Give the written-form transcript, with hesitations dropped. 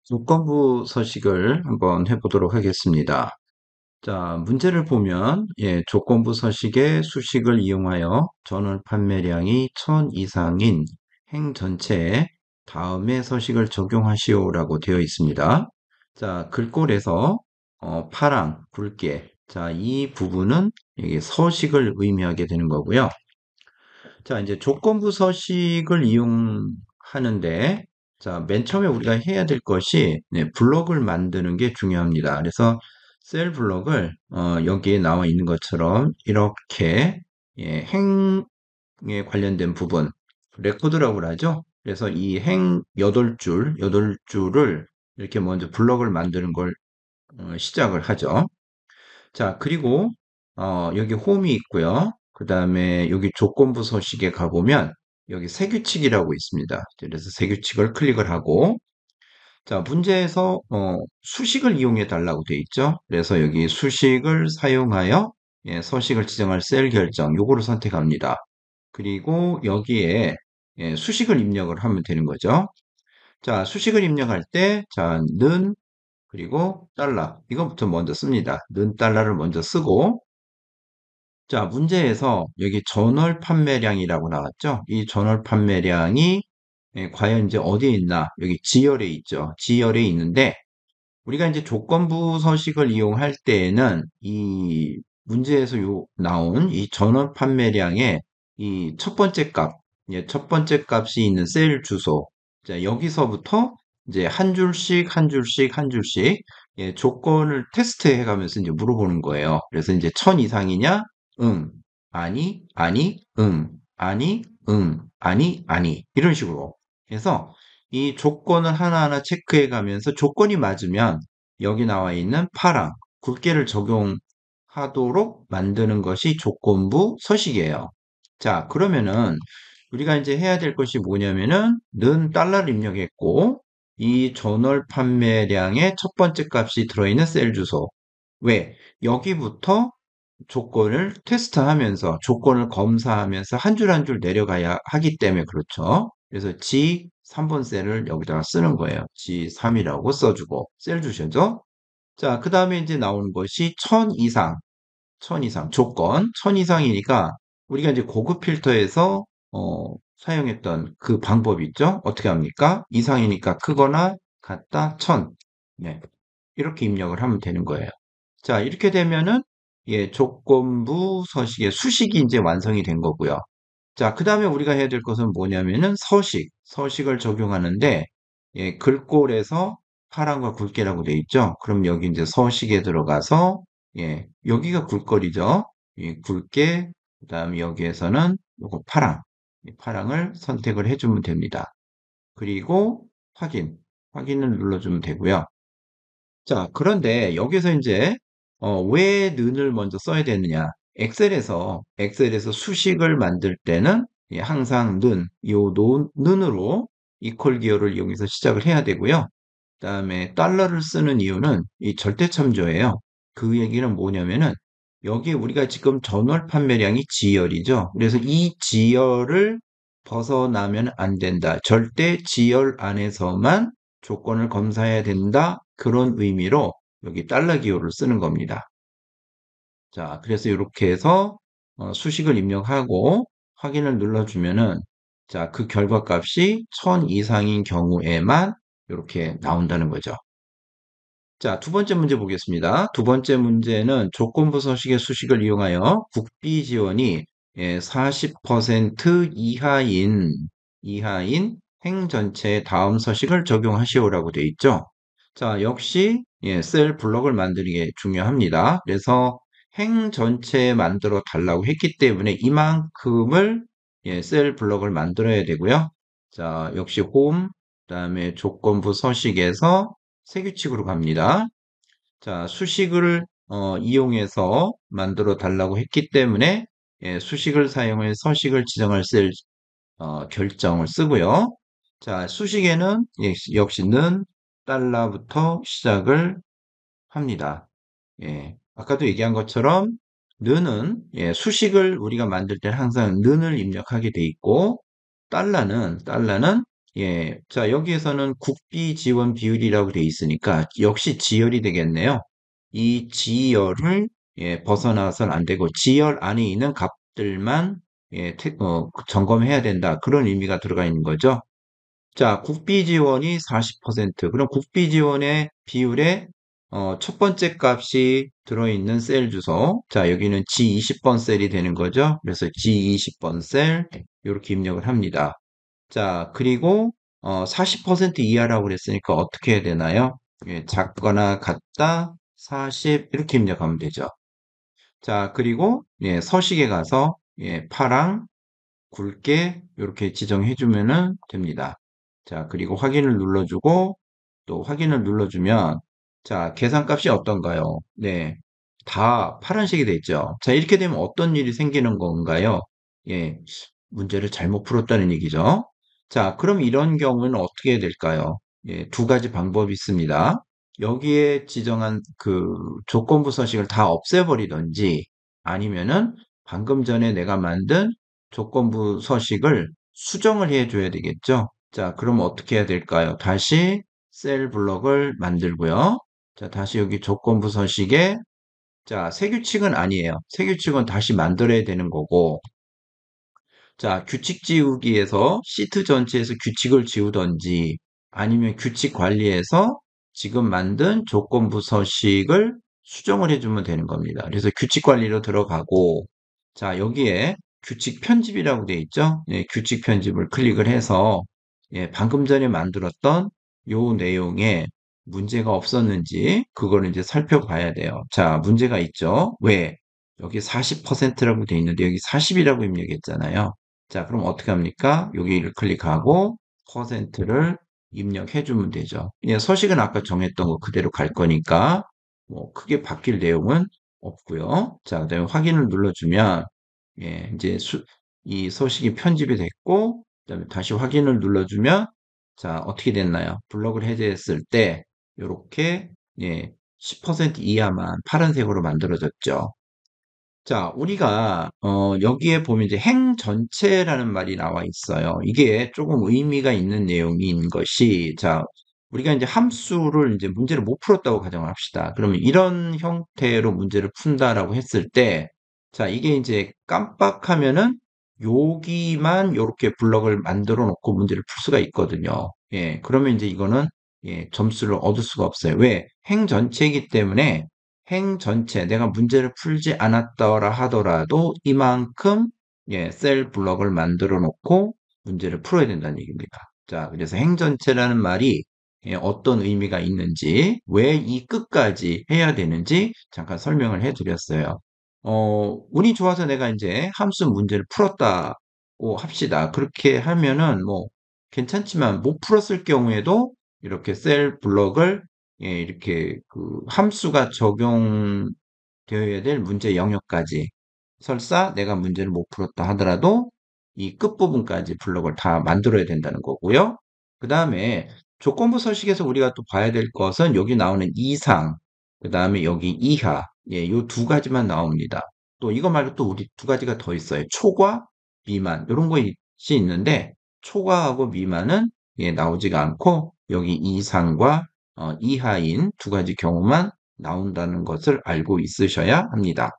조건부 서식을 한번 해보도록 하겠습니다. 자, 문제를 보면, 조건부 서식의 수식을 이용하여 전월 판매량이 1000 이상인 행 전체에 다음의 서식을 적용하시오라고 되어 있습니다. 자, 글꼴에서, 파랑, 굵게. 자, 이 부분은 여기 서식을 의미하게 되는 거고요. 자, 이제 조건부 서식을 이용하는데, 자, 맨 처음에 우리가 해야 될 것이, 블록을 만드는 게 중요합니다. 그래서 셀 블록을, 여기에 나와 있는 것처럼 이렇게, 행에 관련된 부분, 레코드라고 하죠. 그래서 이 행 8줄을 이렇게 먼저 블록을 만드는 걸 시작을 하죠. 자, 그리고 여기 홈이 있고요. 그 다음에 여기 조건부 서식에 가보면 여기 세규칙이라고 있습니다. 그래서 세규칙을 클릭을 하고 자, 문제에서 수식을 이용해 달라고 되어 있죠. 그래서 여기 수식을 사용하여 서식을 지정할 셀 결정 요거를 선택합니다. 그리고 여기에 수식을 입력을 하면 되는 거죠. 자, 수식을 입력할 때 자, 는 그리고 달러 이것부터 먼저 씁니다. 는 달러를 먼저 쓰고 자, 문제에서 여기 전월 판매량이라고 나왔죠? 이 전월 판매량이 과연 이제 어디에 있나? 여기 지열에 있죠. 지열에 있는데 우리가 이제 조건부 서식을 이용할 때에는 이 문제에서 나온 이 전월 판매량의 이 첫 번째 값, 첫 번째 값이 있는 셀 주소. 자, 여기서부터 이제 한 줄씩 한 줄씩 한 줄씩 조건을 테스트해 가면서 이제 물어보는 거예요. 그래서 이제 1000 이상이냐? 응. 아니, 아니, 응. 아니, 응. 아니, 아니. 이런 식으로. 해서 이 조건을 하나하나 체크해 가면서 조건이 맞으면 여기 나와 있는 파랑, 굵게를 적용하도록 만드는 것이 조건부 서식이에요. 자, 그러면은 우리가 이제 해야 될 것이 뭐냐면은 는 달러를 입력했고 이 전월 판매량의 첫 번째 값이 들어있는 셀 주소. 왜? 여기부터 조건을 테스트하면서 조건을 검사하면서 한 줄 한 줄 내려가야 하기 때문에 그렇죠. 그래서 G3번 셀을 여기다가 쓰는 거예요. G3이라고 써주고 셀 주셔죠. 자, 그 다음에 이제 나오는 것이 1000 이상, 1000 이상 조건, 1000 이상이니까 우리가 이제 고급 필터에서 사용했던 그 방법 있죠? 어떻게 합니까? 이상이니까 크거나 같다 1000. 네. 이렇게 입력을 하면 되는 거예요. 자, 이렇게 되면은 조건부 서식의 수식이 이제 완성이 된 거고요. 자, 그 다음에 우리가 해야 될 것은 뭐냐면은 서식을 적용하는데 글꼴에서 파란과 굵게라고 돼 있죠. 그럼 여기 이제 서식에 들어가서 여기가 굵거리죠. 이 굵게 그다음에 여기에서는 요거 파랑, 이 파랑을 선택을 해주면 됩니다. 그리고 확인을 눌러주면 되고요. 자, 그런데 여기서 이제 왜 는을 먼저 써야 되느냐? 엑셀에서 수식을 만들 때는 항상 는으로 이퀄 기호를 이용해서 시작을 해야 되고요. 그다음에 달러를 쓰는 이유는 이 절대 참조예요. 그 얘기는 뭐냐면은 여기 우리가 지금 전월 판매량이 지열이죠. 그래서 이 지열을 벗어나면 안 된다. 절대 지열 안에서만 조건을 검사해야 된다. 그런 의미로 여기 달러 기호를 쓰는 겁니다. 자, 그래서 이렇게 해서 수식을 입력하고 확인을 눌러주면은 자, 그 결과값이 1000 이상인 경우에만 이렇게 나온다는 거죠. 자, 두 번째 문제 보겠습니다. 두 번째 문제는 조건부 서식의 수식을 이용하여 국비 지원이 40% 이하인 행 전체에 다음 서식을 적용하시오라고 되어 있죠. 자, 역시 셀 블럭을 만드는 게 중요합니다. 그래서 행 전체에 만들어 달라고 했기 때문에 이만큼을 셀 블럭을 만들어야 되고요. 자, 역시 홈, 그다음에 조건부 서식에서 세규칙으로 갑니다. 자, 수식을 이용해서 만들어 달라고 했기 때문에 수식을 사용해 서식을 지정할 셀 결정을 쓰고요. 자, 수식에는 역시는 달러부터 시작을 합니다. 아까도 얘기한 것처럼 는은 수식을 우리가 만들 때 항상 는을 입력하게 돼 있고 달러는 예, 자, 여기에서는 국비 지원 비율이라고 돼 있으니까 역시 지열이 되겠네요. 이 지열을 예, 벗어나서는 안 되고 지열 안에 있는 값들만 예, 점검해야 된다. 그런 의미가 들어가 있는 거죠. 자, 국비 지원이 40%. 그럼 국비 지원의 비율에 첫 번째 값이 들어있는 셀 주소. 자, 여기는 G20번 셀이 되는 거죠. 그래서 G20번 셀 이렇게 입력을 합니다. 자, 그리고 40% 이하라고 그랬으니까 어떻게 해야 되나요? 예, 작거나 같다 40 이렇게 입력하면 되죠. 자, 그리고 예, 서식에 가서 예, 파랑 굵게 이렇게 지정해 주면은 됩니다. 자, 그리고 확인을 눌러주고 또 확인을 눌러주면 자, 계산값이 어떤가요? 네, 다 파란색이 돼 있죠. 자, 이렇게 되면 어떤 일이 생기는 건가요? 예, 문제를 잘못 풀었다는 얘기죠. 자, 그럼 이런 경우는 어떻게 해야 될까요? 예, 두 가지 방법이 있습니다. 여기에 지정한 그 조건부 서식을 다 없애버리든지 아니면은 방금 전에 내가 만든 조건부 서식을 수정을 해줘야 되겠죠. 자, 그럼 어떻게 해야 될까요? 다시 셀 블럭을 만들고요. 자, 다시 여기 조건부 서식에 자, 새 규칙은 아니에요. 새 규칙은 다시 만들어야 되는 거고 자, 규칙 지우기에서 시트 전체에서 규칙을 지우던지 아니면 규칙 관리에서 지금 만든 조건부 서식을 수정을 해주면 되는 겁니다. 그래서 규칙 관리로 들어가고 자, 여기에 규칙 편집이라고 되어 있죠? 예, 규칙 편집을 클릭을 해서 예, 방금 전에 만들었던 요 내용에 문제가 없었는지 그거를 이제 살펴봐야 돼요. 자, 문제가 있죠? 왜? 여기 40%라고 되어 있는데 여기 40이라고 입력했잖아요. 자, 그럼 어떻게 합니까? 여기를 클릭하고 퍼센트를 입력해 주면 되죠. 예, 서식은 아까 정했던 거 그대로 갈 거니까 뭐 크게 바뀔 내용은 없고요. 자, 그다음에 확인을 눌러주면 예, 이제 이 서식이 편집이 됐고 그다음에 다시 확인을 눌러주면 자, 어떻게 됐나요? 블럭을 해제했을 때 이렇게 예, 10% 이하만 파란색으로 만들어졌죠. 자, 우리가 여기에 보면 이제 행 전체라는 말이 나와 있어요. 이게 조금 의미가 있는 내용인 것이 자, 우리가 이제 함수를 이제 문제를 못 풀었다고 가정을 합시다. 그러면 이런 형태로 문제를 푼다라고 했을 때 자, 이게 이제 깜빡하면은 여기만 이렇게 블럭을 만들어 놓고 문제를 풀 수가 있거든요. 예, 그러면 이제 이거는 예, 점수를 얻을 수가 없어요. 왜? 행 전체이기 때문에 행 전체 내가 문제를 풀지 않았더라 하더라도 이만큼 예, 셀 블럭을 만들어 놓고 문제를 풀어야 된다는 얘기입니다. 자, 그래서 행 전체라는 말이 예, 어떤 의미가 있는지 왜 이 끝까지 해야 되는지 잠깐 설명을 해 드렸어요. 운이 좋아서 내가 이제 함수 문제를 풀었다고 합시다. 그렇게 하면은 뭐 괜찮지만 못 풀었을 경우에도 이렇게 셀 블럭을 예, 이렇게 그 함수가 적용되어야 될 문제 영역까지 설사 내가 문제를 못 풀었다 하더라도 이 끝부분까지 블럭을 다 만들어야 된다는 거고요. 그 다음에 조건부 서식에서 우리가 또 봐야 될 것은 여기 나오는 이상, 그 다음에 여기 이하, 예, 요 두 가지만 나옵니다. 또 이거 말고 또 우리 두 가지가 더 있어요. 초과, 미만, 이런 것이 있는데 초과하고 미만은 예, 나오지가 않고 여기 이상과 이하인 두 가지 경우만 나온다는 것을 알고 있으셔야 합니다.